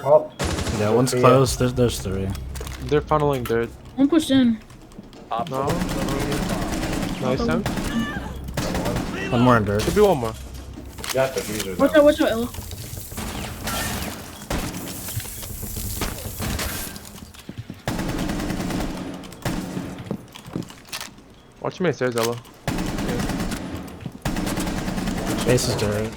Oh, Yeah, one's close. There's three. They're funneling dirt. One pushed in. No. Nice Sens. One more in dirt. Should be one more. got the fuser. Watch out, Ella. Watch me stairs, Ella. Base is dirt.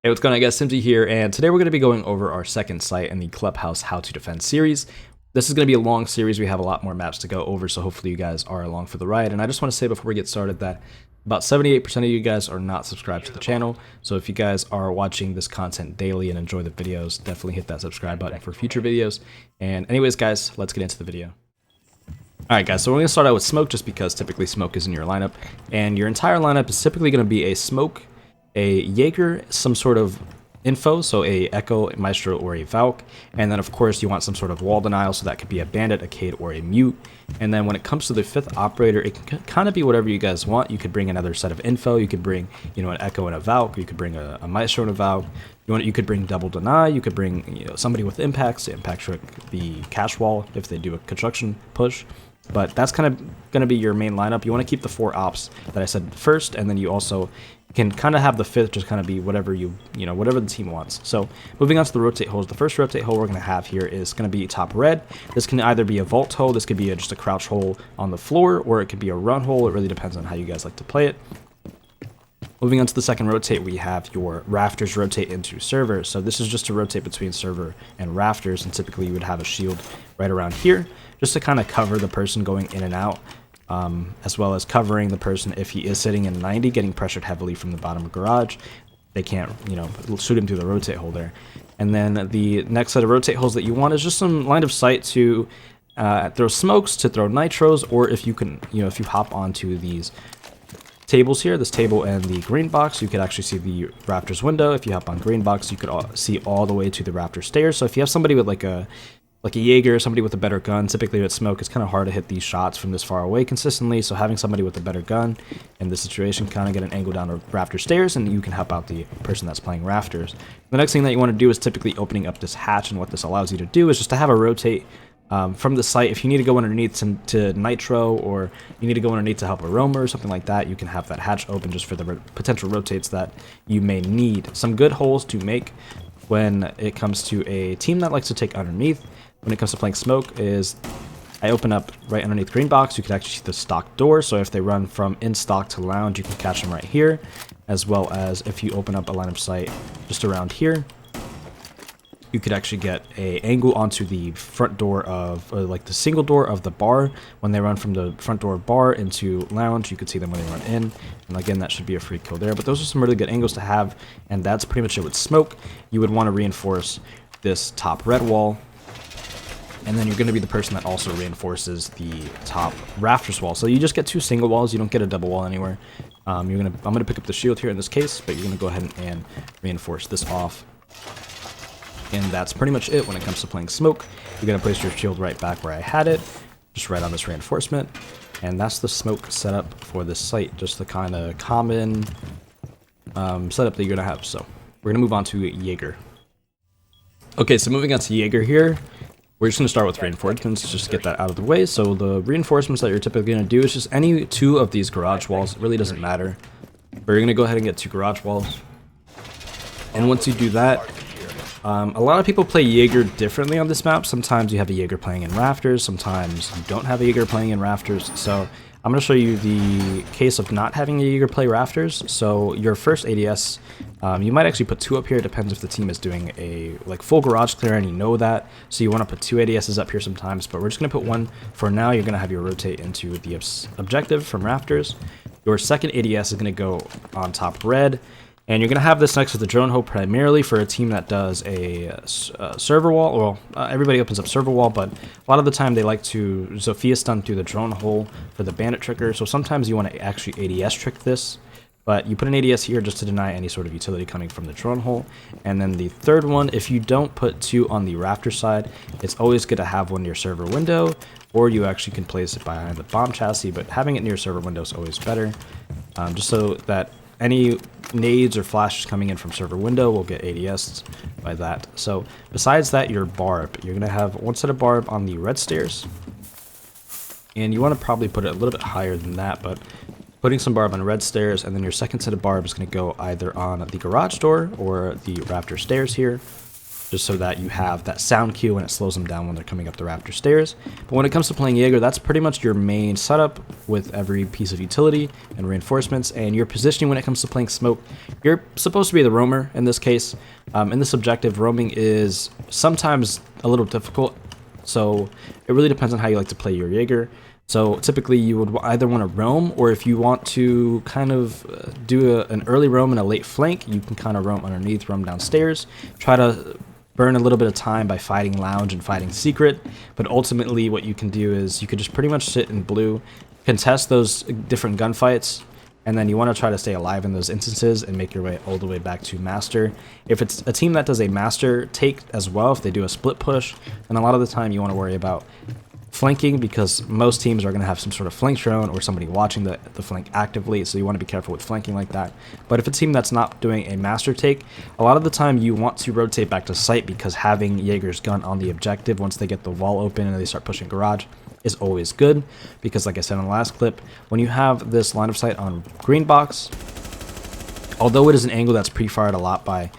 Hey, what's going on, guys? Simply here, and today we're going to be going over our second site in the Clubhouse How to Defend series. This is going to be a long series. We have a lot more maps to go over, so hopefully you guys are along for the ride. And I just want to say before we get started that about 78% of you guys are not subscribed to the channel. So if you guys are watching this content daily and enjoy the videos, definitely hit that subscribe button for future videos. And anyways, guys, let's get into the video. Alright guys, so we're going to start out with smoke just because typically smoke is in your lineup. And your entire lineup is typically going to be a smoke, a Jaeger, some sort of info, so a Echo, a Maestro, or a Valk, and then of course you want some sort of wall denial, so that could be a Bandit, a Cade, or a Mute. And then when it comes to the fifth operator, it can kind of be whatever you guys want. You could bring another set of info, you could bring, you know, an Echo and a Valk, you could bring a Maestro and a Valk, you could bring double deny, you could bring, you know, somebody with impacts, the impact trick, the cash wall if they do a construction push. But that's kind of going to be your main lineup. You want to keep the four ops that I said first, and then you also can kind of have the fifth just kind of be whatever whatever the team wants. So moving on to the rotate holes, the first rotate hole we're going to have here is going to be top red. This can either be a vault hole, this could be just a crouch hole on the floor, or it could be a run hole. It really depends on how you guys like to play it. Moving on to the second rotate, we have your rafters rotate into server. So this is just to rotate between server and rafters, and typically you would have a shield right around here just to kind of cover the person going in and out, as well as covering the person if he is sitting in 90, getting pressured heavily from the bottom of garage. They can't, you know, shoot him through the rotate hole there. And then the next set of rotate holes that you want is just some line of sight to throw smokes, to throw nitros, or if you can, you know, if you hop onto these tables here, this table and the green box, you could actually see the rafters window. If you hop on green box, you could see all the way to the rafter stairs. So if you have somebody with like a Jaeger, somebody with a better gun, typically with smoke, it's kind of hard to hit these shots from this far away consistently. So having somebody with a better gun in this situation, kind of get an angle down the rafter stairs, and you can help out the person that's playing rafters. The next thing that you want to do is typically opening up this hatch, and what this allows you to do is just to have a rotate from the site. If you need to go underneath to nitro, or you need to go underneath to help a roamer or something like that, you can have that hatch open just for the potential rotates that you may need. Some good holes to make when it comes to a team that likes to take underneath when it comes to playing smoke is I open up right underneath green box. You can actually see the stock door, so if they run from in stock to lounge, you can catch them right here, as well as if you open up a line of sight just around here, you could actually get a angle onto the front door of, like the single door of the bar. When they run from the front door of bar into lounge, you could see them when they run in. And again, that should be a free kill there. But those are some really good angles to have, and that's pretty much it with smoke. You would want to reinforce this top red wall, and then you're going to be the person that also reinforces the top rafters wall. So you just get two single walls. You don't get a double wall anywhere. I'm gonna pick up the shield here in this case, but you're gonna go ahead and reinforce this off. And that's pretty much it when it comes to playing smoke. You're going to place your shield right back where I had it, just right on this reinforcement. And that's the smoke setup for this site, just the kind of common setup that you're going to have. So we're going to move on to Jaeger. Okay, so moving on to Jaeger here, we're just going to start with reinforcements, just to get that out of the way. So the reinforcements that you're typically going to do is just any two of these garage walls. It really doesn't matter. But you're going to go ahead and get two garage walls. And once you do that, a lot of people play Jaeger differently on this map. Sometimes you have a Jaeger playing in rafters, sometimes you don't have a Jaeger playing in rafters. So I'm going to show you the case of not having a Jaeger play rafters. So your first ADS, you might actually put two up here. It depends if the team is doing a full garage clear and you know that. So you want to put two ADSs up here sometimes, but we're just going to put one for now. You're going to have your rotate into the objective from rafters. Your second ADS is going to go on top red. And you're going to have this next to the drone hole primarily for a team that does a server wall. Well, everybody opens up server wall, but a lot of the time they like to Zofia stun through the drone hole for the bandit tricker. So sometimes you want to actually ADS trick this, but you put an ADS here just to deny any sort of utility coming from the drone hole. And then the third one, if you don't put two on the rafter side, it's always good to have one near server window, or you actually can place it behind the bomb chassis, but having it near server window is always better, just so that any nades or flashes coming in from server window will get ADS'd by that. So besides that, your barb, you're gonna have one set of barb on the red stairs, and you want to probably put it a little bit higher than that, but putting some barb on red stairs, and then your second set of barb is going to go either on the garage door or the rafter stairs here, just so that you have that sound cue and it slows them down when they're coming up the rafter stairs. But when it comes to playing Jaeger, that's pretty much your main setup with every piece of utility and reinforcements, and your positioning when it comes to playing smoke. You're supposed to be the roamer in this case. In this objective, roaming is sometimes a little difficult, so it really depends on how you like to play your Jaeger. So typically you would either want to roam, or if you want to kind of do an early roam and a late flank, you can kind of roam underneath, roam downstairs, try to burn a little bit of time by fighting lounge and fighting secret. But ultimately what you can do is you could just pretty much sit in blue, contest those different gunfights, and then you want to try to stay alive in those instances and make your way all the way back to master. If it's a team that does a master take as well, if they do a split push, then a lot of the time you want to worry about flanking, because most teams are going to have some sort of flank drone or somebody watching the flank actively, so you want to be careful with flanking like that. But if a team that's not doing a master take, a lot of the time you want to rotate back to site, because having Jaeger's gun on the objective once they get the wall open and they start pushing garage is always good, because like I said in the last clip, when you have this line of sight on green box, although it is an angle that's pre-fired a lot by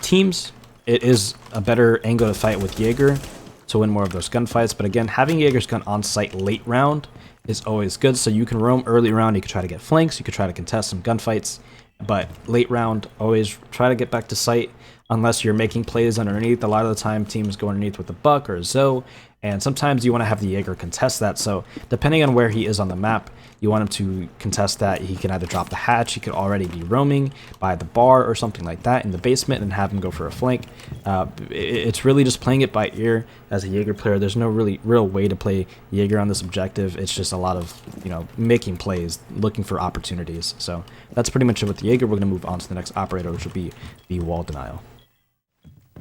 teams, it is a better angle to fight with Jaeger to win more of those gunfights. But again, having Jaeger's gun on site late round is always good, so you can roam early round, you can try to get flanks, you could try to contest some gunfights, but late round, always try to get back to site unless you're making plays underneath. A lot of the time teams go underneath with a buck or a Zoe, and sometimes you want to have the Jaeger contest that. So depending on where he is on the map, you want him to contest that. He can either drop the hatch, he could already be roaming by the bar or something like that in the basement, and have him go for a flank. It's really just playing it by ear as a Jaeger player. There's no real way to play Jaeger on this objective. It's just a lot of, making plays, looking for opportunities. So that's pretty much it with the Jaeger. We're going to move on to the next operator, which will be the wall denial.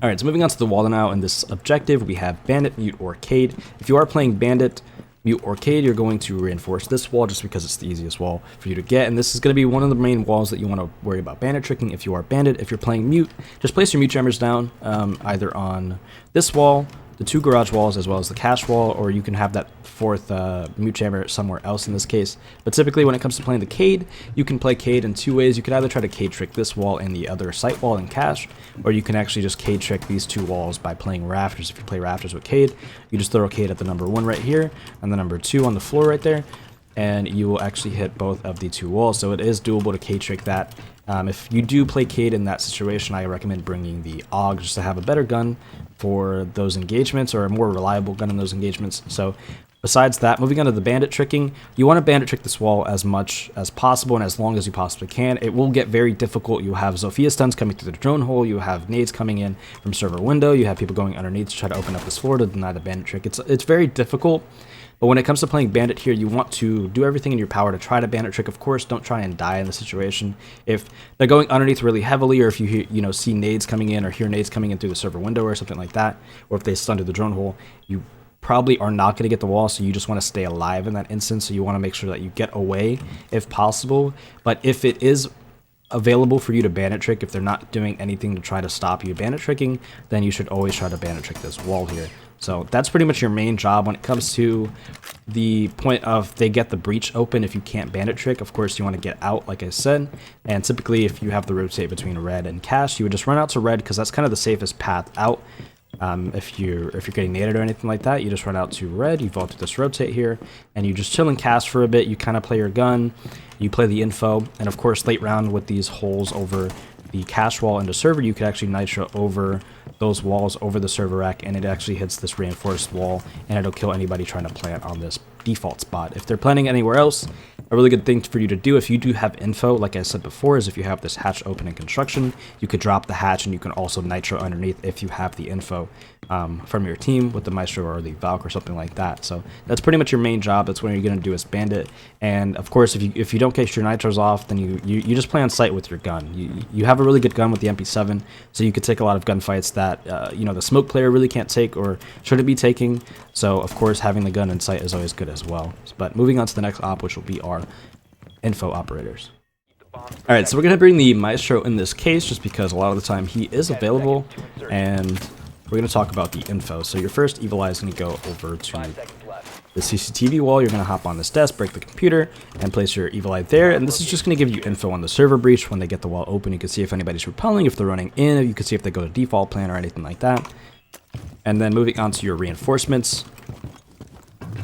Alright, so moving on to the wall denial in this objective, we have Bandit, Mute, or Cade. If you are playing Bandit, Mute, or Cade, you're going to reinforce this wall just because it's the easiest wall for you to get, and this is going to be one of the main walls that you want to worry about bandit tricking if you are Bandit. If you're playing Mute, just place your Mute jammers down either on this wall, the two garage walls, as well as the cache wall, or you can have that fourth Mute jammer somewhere else in this case. But typically when it comes to playing the Cade, you can play Cade in two ways. You could either try to Cade trick this wall and the other site wall and cache, or you can actually just Cade trick these two walls by playing rafters. If you play rafters with Cade, you just throw a Cade at the number 1 right here and the number 2 on the floor right there, and you will actually hit both of the two walls. So it is doable to Cade trick that. If you do play Cade in that situation, I recommend bringing the AUG just to have a better gun for those engagements, or a more reliable gun in those engagements. So besides that, moving on to the bandit tricking, you want to bandit trick this wall as much as possible and as long as you possibly can. It will get very difficult. You have Zofia stuns coming through the drone hole, you have nades coming in from server window, you have people going underneath to try to open up this floor to deny the bandit trick. It's very difficult. But when it comes to playing bandit here, you want to do everything in your power to try to bandit trick. Of course, don't try and die in the situation. If they're going underneath really heavily, or if you hear, see nades coming in or hear nades coming in through the server window or something like that, or if they stun through the drone hole, you probably are not going to get the wall, so you just want to stay alive in that instance. So you want to make sure that you get away if possible. But if it is available for you to bandit trick, if they're not doing anything to try to stop you bandit tricking, then you should always try to bandit trick this wall here. So that's pretty much your main job when it comes to the point of they get the breach open. If you can't bandit trick, of course you want to get out, like I said, and typically if you have the rotate between red and cache, you would just run out to red because that's kind of the safest path out. If you're getting naded or anything like that, you just run out to red, you vault through this rotate here, and you just chill and cast for a bit. You kind of play your gun, you play the info, and of course late round with these holes over the cache wall into server, you could actually nitro over those walls over the server rack, and it actually hits this reinforced wall, and it'll kill anybody trying to plant on this default spot. If they're planning anywhere else, a really good thing for you to do if you do have info, like I said before, is if you have this hatch open in construction, you could drop the hatch and you can also nitro underneath if you have the info from your team with the Maestro or the Valk or something like that. So that's pretty much your main job. That's what you're going to do as bandit. And of course, if you don't case your nitros off, then you just play on site with your gun. You have a really good gun with the MP7, so you could take a lot of gunfights that the smoke player really can't take or shouldn't be taking. So of course, having the gun in sight is always good as well. But moving on to the next op, which will be our info operators. Alright, so we're going to bring the Maestro in this case just because a lot of the time he is available, and we're going to talk about the info. So your first Evil Eye is going to go over to the CCTV wall. You're going to hop on this desk, break the computer, and place your Evil Eye there. And this is just going to give you info on the server breach. When they get the wall open, you can see if anybody's repelling, if they're running in, you can see if they go to default plan or anything like that. And then moving on to your reinforcements.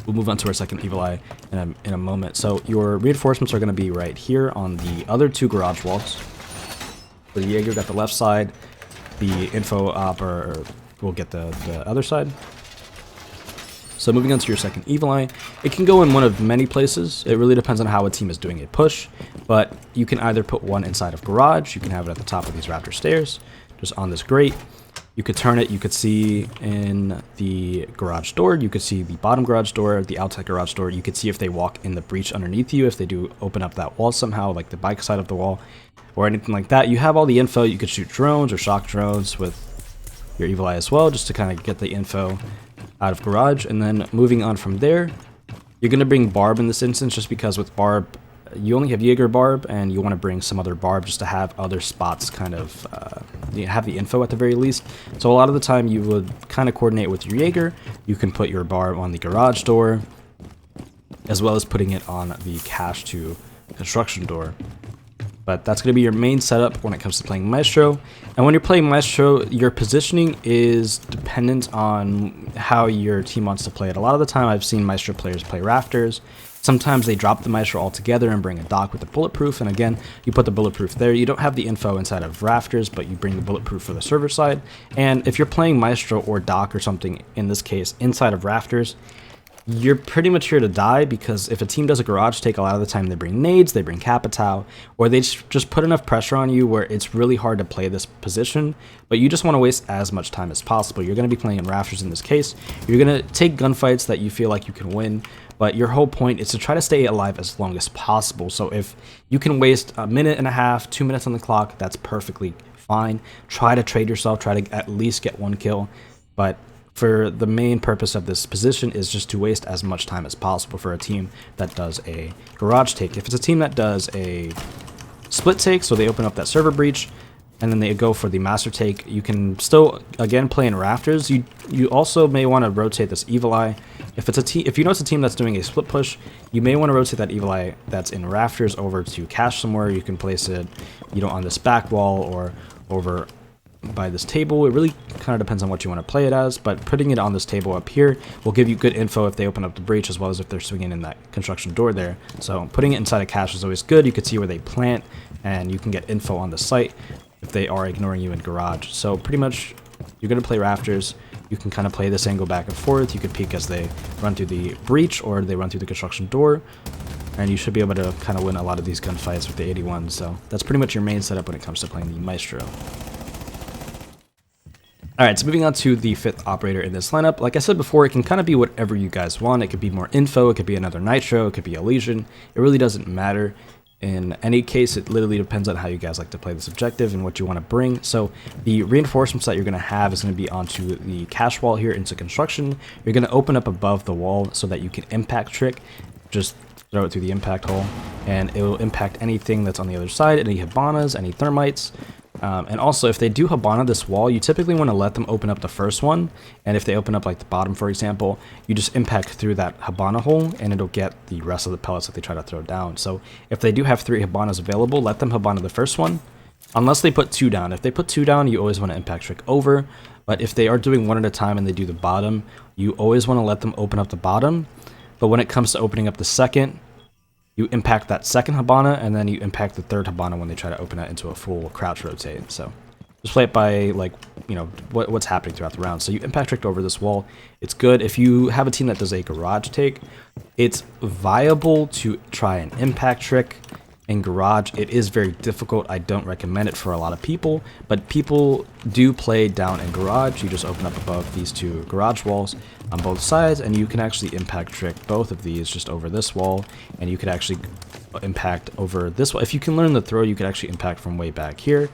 We'll move on to our second Evil Eye in a moment. So your reinforcements are going to be right here on the other two garage walls. For the Jaeger, got the left side. The info op will get the other side. So moving on to your second Evil Eye, it can go in one of many places. It really depends on how a team is doing a push, but you can either put one inside of garage. You can have it at the top of these rafter stairs, just on this grate. You could turn it. You could see in the garage door. You could see the bottom garage door, the outside garage door. You could see if they walk in the breach underneath you, if they do open up that wall somehow, like the bike side of the wall, or anything like that. You have all the info. You could shoot drones or shock drones with your Evil Eye as well, just to kind of get the info out of garage. And then moving on from there, you're going to bring Barb in this instance, just because with Barb, you only have Jaeger Barb, and you want to bring some other Barb just to have other spots kind of have the info at the very least. So a lot of the time you would kind of coordinate with your Jaeger. You can put your Barb on the garage door, as well as putting it on the cache to construction door. But that's going to be your main setup when it comes to playing Maestro. And when you're playing Maestro, your positioning is dependent on how your team wants to play it. A lot of the time I've seen Maestro players play rafters. Sometimes they drop the Maestro altogether and bring a dock with the bulletproof. And again, you put the bulletproof there. You don't have the info inside of rafters, but you bring the bulletproof for the server side. And if you're playing Maestro or dock or something, in this case, inside of rafters, you're pretty much here to die, because if a team does a garage take, a lot of the time they bring nades, they bring Capitao, or they just put enough pressure on you where it's really hard to play this position, but you just want to waste as much time as possible. You're going to be playing in rafters in this case. You're going to take gunfights that you feel like you can win, but your whole point is to try to stay alive as long as possible. So if you can waste a minute and a half, 2 minutes on the clock, that's perfectly fine. Try to trade yourself, try to at least get one kill, but for the main purpose of this position is just to waste as much time as possible for a team that does a garage take. If it's a team that does a split take, so they open up that server breach and then they go for the master take, you can still again play in rafters. You also may want to rotate this Evil Eye. If you know it's a team that's doing a split push, you may want to rotate that Evil Eye that's in rafters over to cache somewhere. You can place it, on this back wall or over by this table. It really kind of depends on what you want to play it as, but putting it on this table up here will give you good info if they open up the breach, as well as if they're swinging in that construction door there. So putting it inside a cache is always good. You can see where they plant, and you can get info on the site if they are ignoring you in garage. So pretty much you're going to play rafters. You can kind of play this angle back and forth. You could peek as they run through the breach or they run through the construction door, and you should be able to kind of win a lot of these gunfights with the 81. So that's pretty much your main setup when it comes to playing the Maestro. Alright, so moving on to the fifth operator in this lineup. Like I said before, it can kind of be whatever you guys want. It could be more info, it could be another Nitro, it could be a Legion. It really doesn't matter. In any case, it literally depends on how you guys like to play this objective and what you want to bring. So the reinforcements that you're going to have is going to be onto the cache wall here into construction. You're going to open up above the wall so that you can impact trick. Just throw it through the impact hole, and it will impact anything that's on the other side, any Habanas, any thermites. And also, if they do Habana this wall, you typically want to let them open up the first one, and if they open up like the bottom, for example, you just impact through that Habana hole, and it'll get the rest of the pellets that they try to throw down. So if they do have 3 Habanas available, let them Habana the first one, unless they put 2 down. If they put 2 down, you always want to impact trick over, but if they are doing 1 at a time and they do the bottom, you always want to let them open up the bottom. But when it comes to opening up the second, you impact that second Habana, and then you impact the third Habana when they try to open it into a full crouch rotate. So just play it by, like, what's happening throughout the round. So you impact tricked over this wall. It's good. If you have a team that does a garage take, it's viable to try an impact trick in garage. It is very difficult. I don't recommend it for a lot of people, but people do play down in garage. You just open up above these 2 garage walls on both sides, and you can actually impact trick both of these just over this wall, and you could actually impact over this wall. If you can learn the throw, you could actually impact from way back here.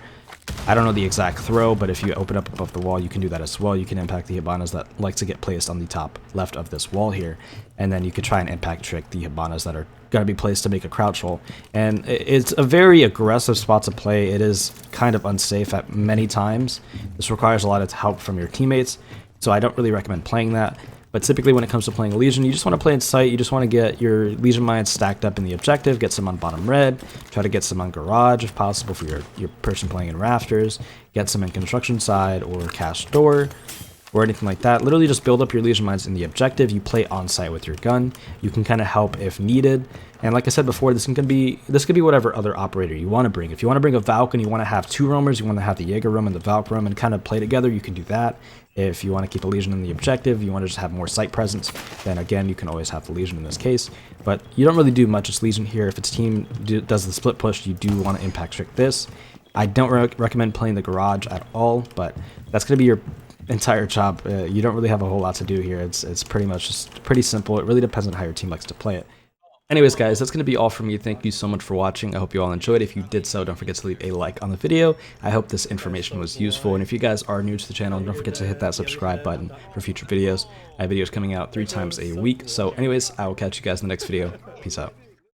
I don't know the exact throw, but if you open up above the wall, you can do that as well. You can impact the Hibanas that like to get placed on the top left of this wall here. And then you could try and impact trick the Hibanas that are going to be placed to make a crouch roll. And it's a very aggressive spot to play. It is kind of unsafe at many times. This requires a lot of help from your teammates, so I don't really recommend playing that. But typically when it comes to playing Legion, you just want to play in sight. You just want to get your Legion mines stacked up in the objective, get some on bottom red, try to get some on garage if possible for your person playing in rafters, get some in construction side or cache door or anything like that. Literally just build up your Legion mines in the objective. You play on site with your gun. You can kind of help if needed. And like I said before, this could be whatever other operator you want to bring. If you want to bring a Valk and you want to have 2 roamers, you want to have the Jaeger room and the Valk room and kind of play together, you can do that. If you want to keep a Legion in the objective, you want to just have more site presence, then again, you can always have the Legion in this case. But you don't really do much as Legion here. If its team does the split push, you do want to impact trick this. I don't recommend playing the garage at all, but that's going to be your entire job. You don't really have a whole lot to do here. It's pretty much just pretty simple. It really depends on how your team likes to play it. Anyways, guys, that's going to be all from me. Thank you so much for watching. I hope you all enjoyed. If you did so, don't forget to leave a like on the video. I hope this information was useful. And if you guys are new to the channel, don't forget to hit that subscribe button for future videos. I have videos coming out 3 times a week. So anyways, I will catch you guys in the next video. Peace out.